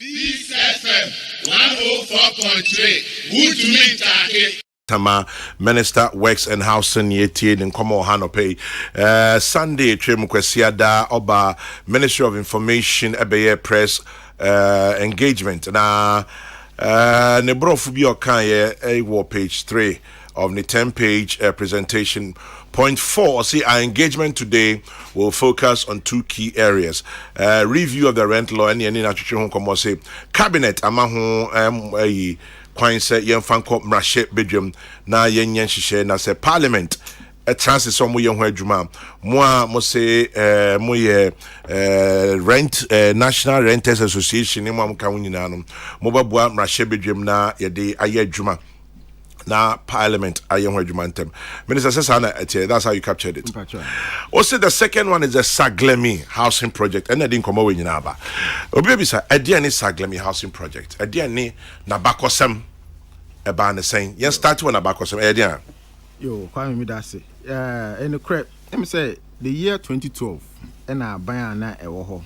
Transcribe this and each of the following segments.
Peace FM 104.3. Good to meet Tama Minister Works and Housing yeti in Komo Hanope Sunday Trim Kwesiada Oba Ministry of Information Ebeye Press engagement na ne brofu bi okan page 3 of the 10-page presentation. Point 4, see, our engagement today will focus on two key areas. Review of the rent law and the cabinet amahu kwan se yen fanko mrahye bedwam na yen hyehyɛ na se parliament a chance so mo yen ho adwuma mo se mo ye rent National Renters Association ni mo am kan nyina no mo babua mrahye bedwam na ye de aye adwuma na parliament aye ho adwuma ntem. Minister says that's how you captured it. Also the second one is the Saglemi housing project and I didn't come away nyina ba obi bi sa ade ani Saglemi housing project ade ani na bakosem eba ne sen yen start when abakosem ade an yo kwame mi da se in the crap let me say the year 2012 and aban na ewo ho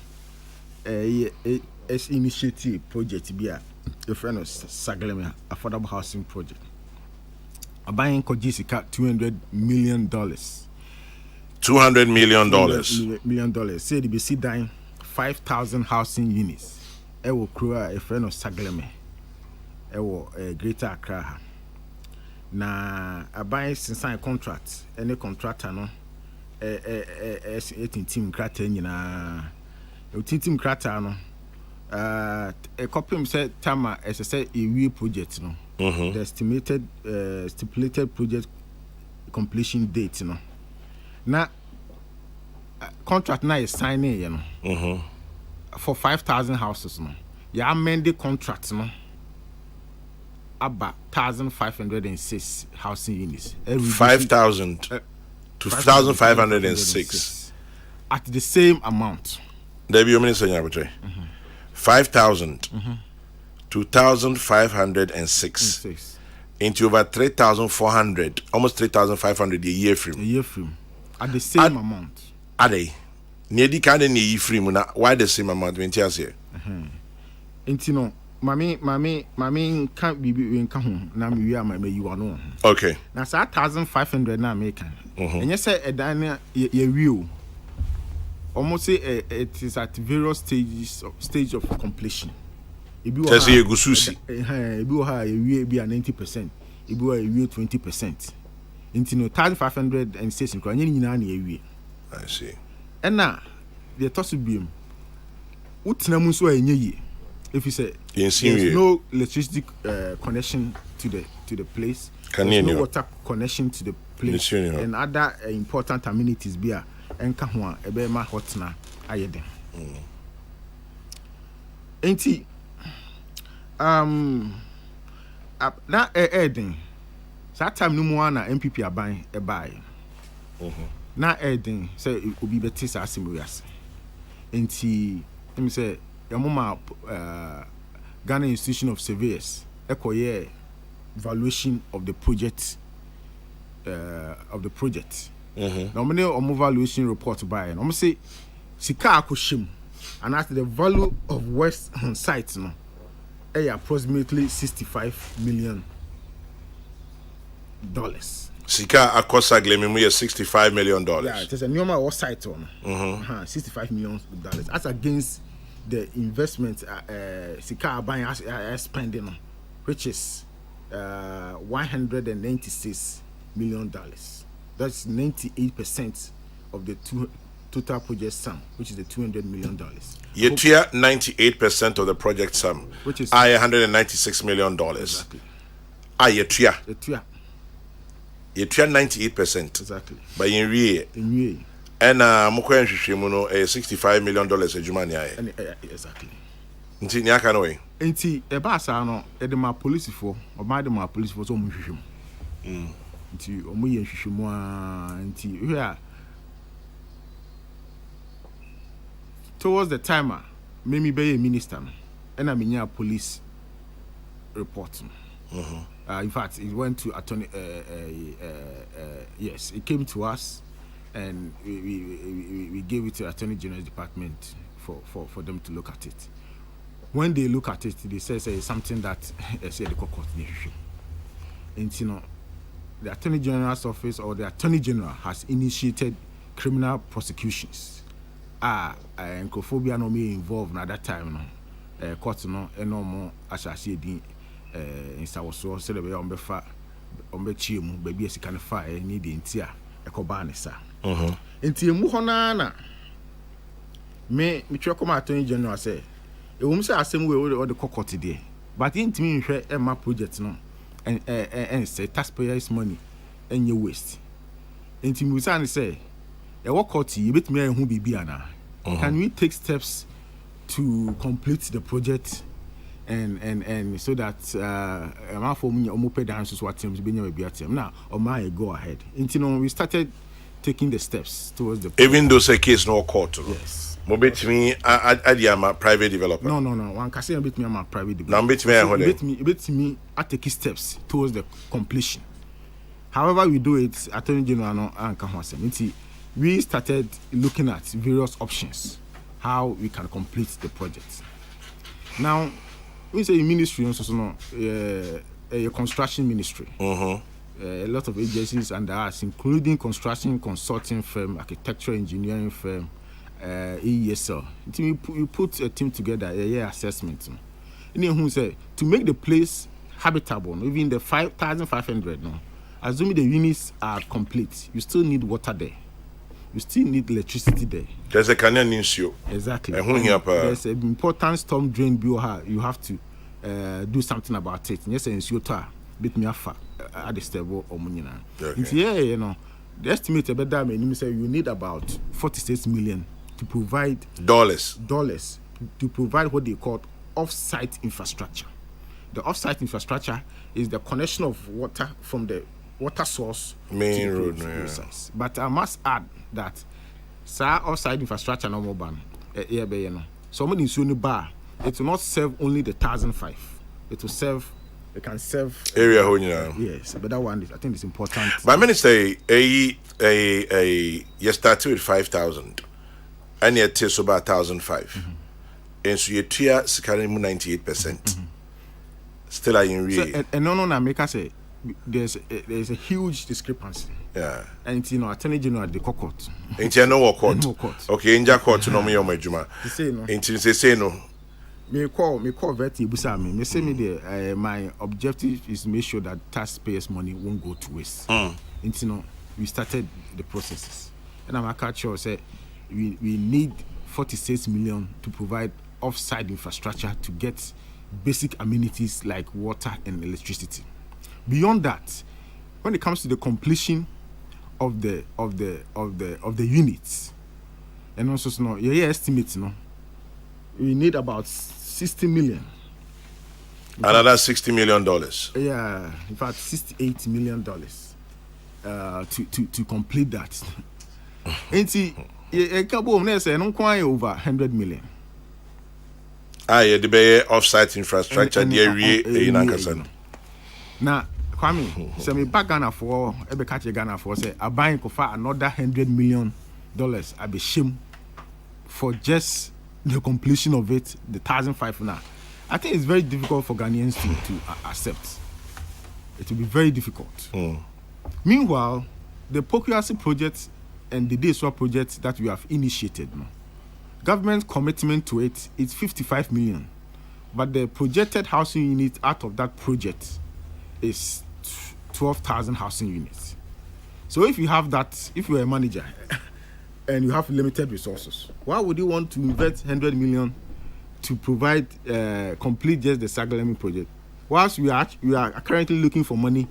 initiative project bi a the friend of Saglemi affordable housing project buying Kojisika $200 million. $200 million. Say the BC dying 5,000 housing units. I will create a friend of Saglemi. I will Greater Accra. Na a buying since I contract any contractor no. Team crater na. Team crater no. A copy said Tama as I said a real project no. The estimated stipulated project completion date no. Now contract now is signing you know. For 5,000 houses no. Ya amend the contract no. About 1,506 housing units. 5,000 to 2,506 at the same amount. There be your minister 5,000 2,506 into over 3,400, almost 3,500 a year frame. At the same amount. Are they? Nearly kind of need frame. Why the same amount? When you here. Intino, mommy can't be in Kahun. Now we are my you are no. Okay. Now, 1,500 now making. And you say a diner ye view. Almost say it is at various stage of completion. Just a gususi. Ibu ha be 90%. Ibu ha 20%. Into no 1,506 in Kenya nyina na ewie. I see. And now the toss beam. Utina mu so enye yi. If you say there's no electricity connection to the place. No water connection to the place. And other important amenities be enka ho a ebe ma hot na ayede. Enti na Eden that time no more na MPP aban e buy na Eden say obi beti sa asemias enti me say yamoma Ghana Institution of Surveyors ekoye valuation of the project now many omo valuation report by and say sika akoshim and at the value of West on site no approximately $65 million. Sika across Saglemi mu $65 million. Yeah, it is a normal site on. $65 million. As against the investment Sika buying spending, which is $196 million. That's 98% of the total project sum, which is the $200 million. You tier 98% of the project sum, which is $196 million. Exactly. You tier 98%. Exactly. But in real, and Mukwen Shishimuno $65 million exactly. Nti nyaka no way. Nti e ba sa no e de ma police for o ma de ma police for so mo hwehwem. Nti o mo ye hwehwemu a nti hwe towards the timer, maybe be a minister, and I mean, police report. In fact, it went to attorney. Yes, it came to us, and we gave it to the Attorney General's department for them to look at it. when they look at it, they say it's something that say the court and you know, the Attorney General's office or the Attorney General has initiated criminal prosecutions. And Kophobia no me involved at that time, no, court no, and no more associated in Sawaso, so the way on Befa, on Bechium, baby, as you can fire, need the intia, a cobanesa. Into Muhonana, me, Michokoma Attorney General say, it won't say the same way all the court today, but in me, my project, no, and say taxpayers' money and your waste. Into Musan say, a walk out, you bet me and who be Biana. Can we take steps to complete the project and so that my phone or moped answers what teams being a now or my go ahead. Into we started taking the steps towards the project. Even though say case no court. Yes. Mobit me I am a private developer. No. One can say bit me I'm a private developer. Now bit me I take steps towards the completion. However we do it, Attorney General no anka ho asem. We started looking at various options how we can complete the project. Now, we say ministry also a construction ministry. A lot of agencies under us, including construction consulting firm, architectural engineering firm, ESL. We put a team together, a year assessment. And who say to make the place habitable, even the 5,500. No, assuming the units are complete, you still need water there. You still need electricity there. There's a canyon issue. Exactly. There's an important storm drain bill. You have to do something about it. Yes, and Sota bit me off at the stable or money. Yeah, you know, the estimate about that mean say you need about 46 million to provide dollars to provide what they call off-site infrastructure. The off-site infrastructure is the connection of water from the water source main to road. Size. But I must add that off-site infrastructure no more ban. So many soon bar. It will not serve only the 1,005. It will serve. It can serve area whole, you know. Yes, but that one I think it's important. But many say you started with 5,000, and you take about 1,005, and so you tear Saglami 98%. Still, I in real. And no, make us say. There's a huge discrepancy. Yeah. And you know, Attorney General the court. Ain't you no court? No court. Okay, in your court no me on my juma. Say no. Ain't you say no. Me call Verti Busa me. Me say me there. My objective is to make sure that taxpayers' money won't go to waste. And you know, we started the processes. And I'm a sure say we need 46 million to provide off-site infrastructure to get basic amenities like water and electricity. Beyond that, when it comes to the completion of the units, and also your estimates, we need about 60 million. Another $60 million. Yeah, in fact, $68 million to complete that. And see, a couple of months, and over 100 million. Yeah, the off-site infrastructure, the now. Kwame, so me back Ghana for ebe catch Ghana for say I buying for another $100 million I be shame for just the completion of it, the 1,005 now. I think it's very difficult for Ghanaians to accept. It will be very difficult. Meanwhile, the Procuracy project and the Day-Swap project that we have initiated now, government commitment to it is 55 million, but the projected housing unit out of that project is 12,000 housing units. So if you have that, if you're a manager and you have limited resources, why would you want to invest 100 million to provide complete just the Saglami project? Whilst we are currently looking for money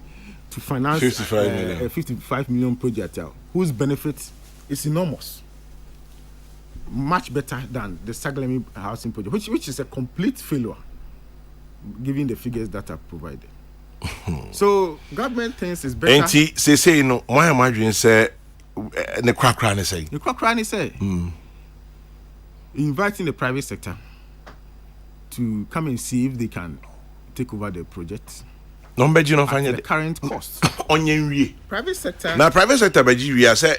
to finance a 55 million project whose benefit is enormous, much better than the Saglami housing project, which is a complete failure, given the figures that are provided. So government thinks it's better. Ain't say no. Why am I doing say the crack say? The crack say. Inviting the private sector to come and see if they can take over the project. No, but you know, find the current cost. Private sector. Now, private sector, but we are say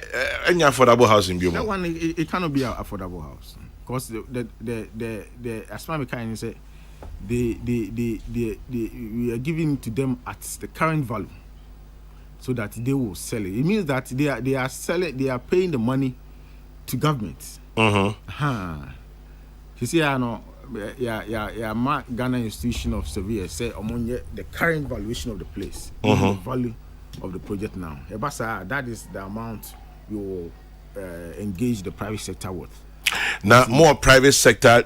any affordable housing. That one it cannot be an affordable house because the as far as say we are giving to them at the current value, so that they will sell it. It means that they are selling, they are paying the money to government. You see, I know, Ghana Institution of Surveyors say among the current valuation of the place, the value of the project now. That is the amount you will engage the private sector with. Now, more private sector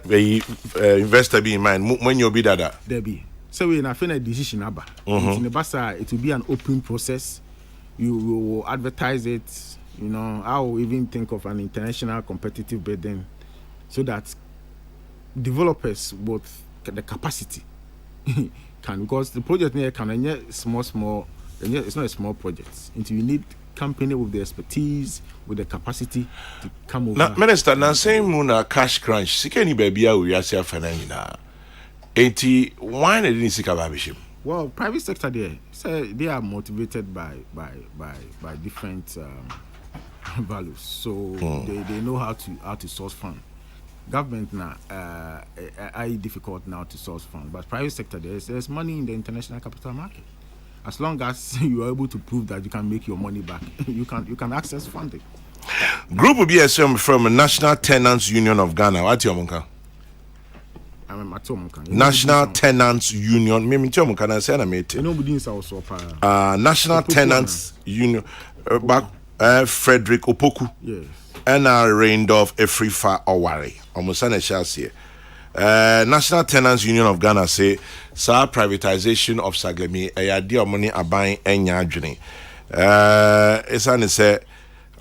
investor be in mind when you'll be that. There be. So we na a decision about. In the Basa, it will be an open process. You will advertise it. You know, I will even think of an international competitive bidding, so that developers with the capacity can, because the project here can small. It's not a small project. Until you need company with the expertise, with the capacity to come over. Now, Minister, now saying muna cash crunch, sikeni baby we are saying finance. Enti why didn't seek a. Well, private sector there, so they are motivated by different values. So they know how to source funds. Government now are difficult now to source funds, but private sector there's money in the international capital market. As long as you are able to prove that you can make your money back, you can access funding. Group will be from National Tenants Union of Ghana. What's your monka? National Tenants Union. Maybe your monka na say na mate. National Tenants Union. Frederick Opoku. Yes. And Reindorf Efrifa Owari. Almost an here. National Tenants Union of Ghana say privatization of Saglemi a deal money are buying any it's an say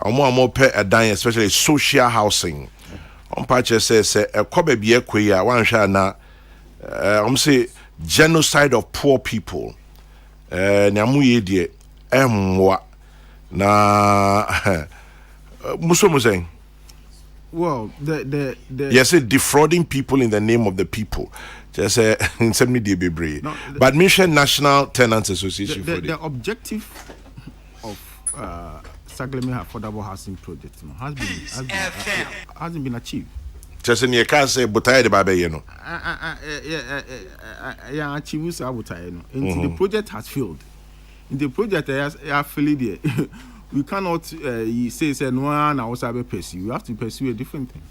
more pay a dying, especially social housing. On patches says a kobe be a queer one shana say genocide of poor people. Nyamu ye emwa na Musomo saying. Well, yes, defrauding people in the name of the people. Just send me the baby. But Mission National Tenants Association for the objective of Saglemi affordable housing project hasn't been achieved. Just in your case, say butaya de babe you know. Yeah, achieve butaya no. The project has failed. In the project has failed there. We cannot say no one also pursue. You have to pursue a different thing,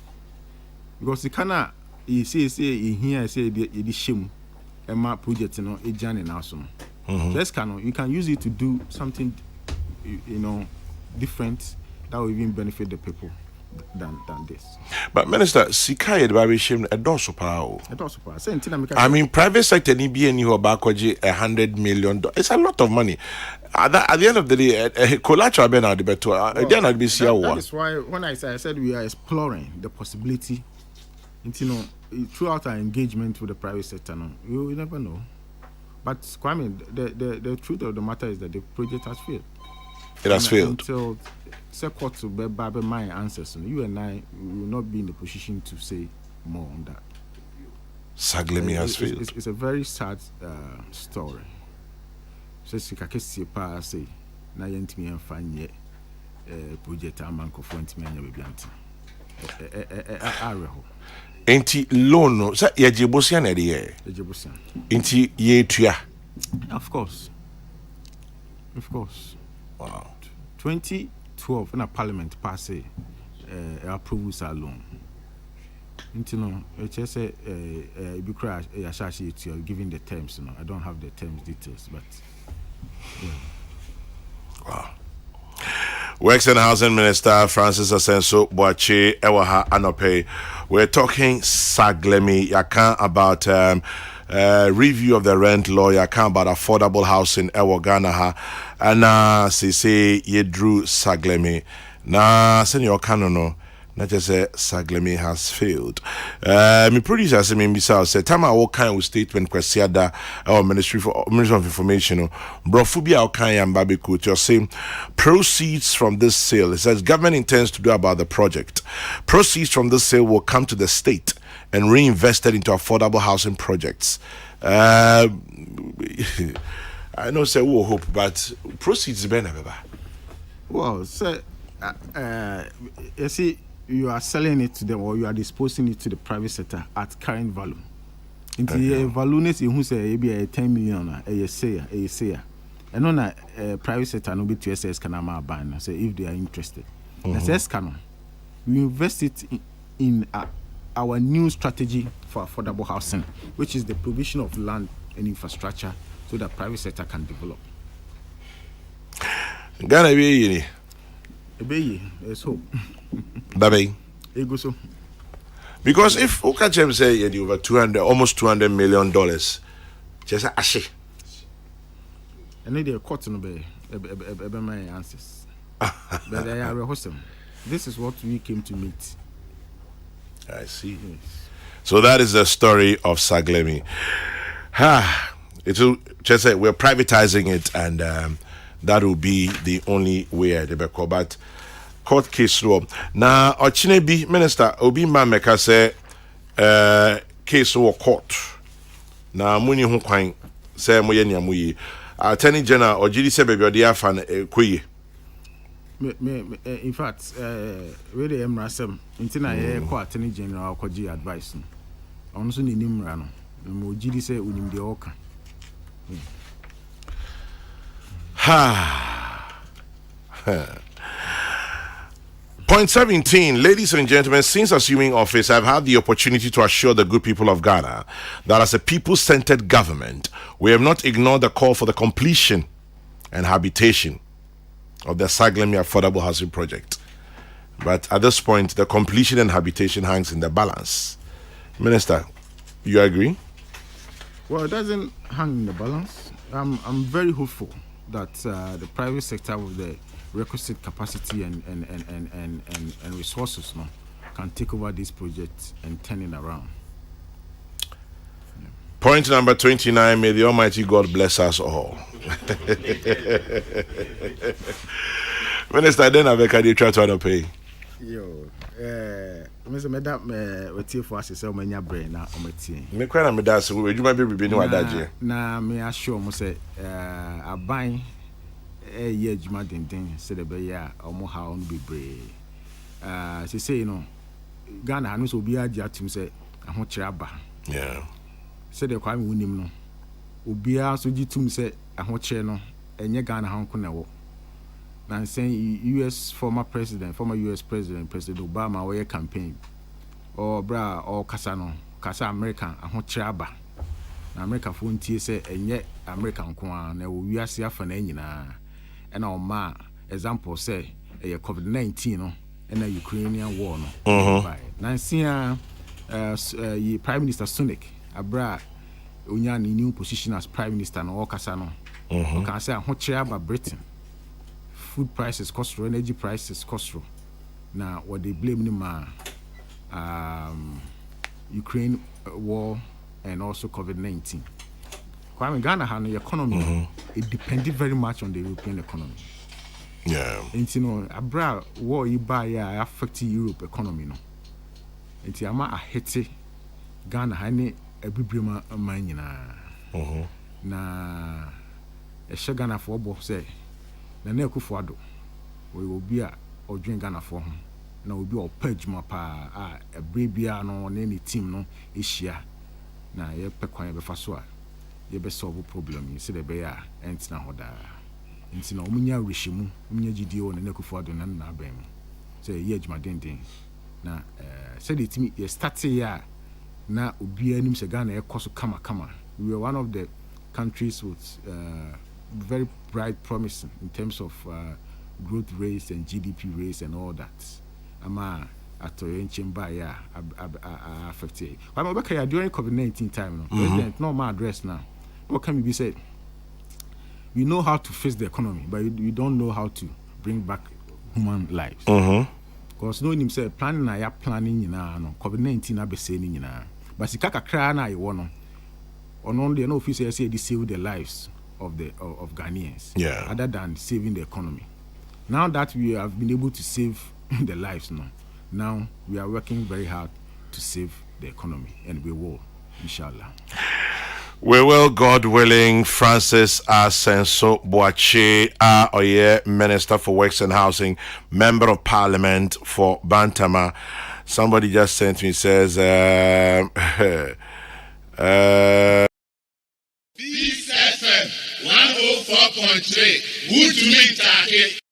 because you cannot say in here say the shame and project a journey now so. Just cannot. You can use it to do something different that will even benefit the people than this. But Minister, Sikai Valuation a dorsal power. I mean, private sector ni be any who back $100 million. It's a lot of money. At the end of the day, collateral ben at the better. That is why when I said we are exploring the possibility, throughout our engagement with the private sector. No, you never know. But Kwame, the truth of the matter is that the project has failed. It has failed. Until court to be my answers, you and I will not be in the position to say more on that. Saglemi has failed. It's a very sad story. So say na yentimi enfanye project amanko front me anya bebi anti areho enti loan no say ye jebosia na de ye jebosia enti ye tua. Of course. Wow. 2012 in a parliament pass approves a loan. It just say be crash giving the terms. I don't have the terms details, but yeah. Wow. Works and Housing Minister Francis Asenso Boache Ewaha Anope. We're talking Saglemi Yakan about review of the rent law, Yakan about affordable housing Ewa Ghana and say Yedru Saglemi. Na senior canono. Not just say Saglemi has failed. My producer said, "Say time I all kind of statement kwesiada our Ministry of Information. Brofubia all kind and babiku. You're saying proceeds from this sale. It says government intends to do about the project. Proceeds from this sale will come to the state and reinvested into affordable housing projects. I know say we hope, but proceeds better. Well, sir, you see." You are selling it to them or you are disposing it to the private sector at current value. Into Valunes who say maybe 10 million a say. And on a private sector no be to SS can ban say if they are interested. SS canon. We invest it in our new strategy for affordable housing, which is the provision of land and infrastructure so that private sector can develop. Ghana be let's hope. Dabe. So. Because if Okachem say you over almost $200 million, just ashe. I need a court no be my answers. But I are wholesome. This is what we came to meet. I see. Yes. So that is the story of Saglemi. It will just say we're privatizing it, and that will be the only way they be called. But court case law. Now, Ochinebi Minister Obi Mameka say case law court. Now, muni hu kwan say moye nyamuyi. Attorney General Ojidi say baby odi afan koye. In fact, really emrasem intina ye ko Attorney General ko gi advice no. Ono so ni nimra no. Mo Ojidi say unim de oka. Point 17, ladies and gentlemen, since assuming office, I've had the opportunity to assure the good people of Ghana that as a people-centered government, we have not ignored the call for the completion and habitation of the Saglami affordable housing project. But at this point, the completion and habitation hangs in the balance. Minister, you agree? Well, it doesn't hang in the balance. I'm very hopeful that the private sector with the requisite capacity and resources can take over this project and turn it around. Point number 29, may the Almighty God bless us all. Minister, then I can you try to pay? Yo, Mr. Madam, what you for us is so many brain now on my team. Me quite a medas, you might be doing that. Now, me assure me say, I buy a year Juma Ding, said a bear or more how on be brave. She say, you know, Ghana has will be a jet to say, I want Chaba. Yeah. Said the crime win him no. Ubia so jitum say, I want Cheno, and ye Ghana Hong Kong. Now saying US former President President Obama or campaign or bra or Casano, Casa American, and what Chaba. America phone tea say, and yet American Kwan, we are see for and our ma example say a COVID-19 and a Ukrainian war. Now, Prime Minister Sunak, a bra, Unyan new position as Prime Minister and all Casano. Can say, what Chaba Britain. Food prices cost, energy prices cost. Now, what they blame them Ukraine war and also COVID-19. Kwame Ghana had the economy. It depended very much on the European economy. Yeah. And you know, abroad war you buy affect Europe economy no. And you ama a hete Ghana hane a bibrima man na a Ghana for both say. Na Kufuado, we will be a or drink Ghana for him. Now will be all purge my pa a baby on any team no issue. Now ye pequire befaswa. Ye be solve problem. You see the bear and na hoda. Inti na omunya rishimu, omunya GDO na Kufuado na na bem. Say ye jma den. Na said it me ye start ya na ubi anim se Ghana e koso kama. We were one of the countries with very bright promising in terms of growth rates and GDP rates and all that. Ama atoyenchim ba ya affected. But during COVID-19 time, President no my address now. What can be said? We know how to face the economy, but we don't know how to bring back human lives. Because no him say planning na ya planning no COVID-19 na be saying but si kaka kra na you want on only no officer say they save the lives of Ghanaians, other than saving the economy. Now that we have been able to save the lives now we are working very hard to save the economy, and we will, inshallah. We will, God willing. Francis Asenso Boache Oye, Minister for Works and Housing, Member of Parliament for Bantama. Somebody just sent me, says Peace FM 104.3. Good to meet you.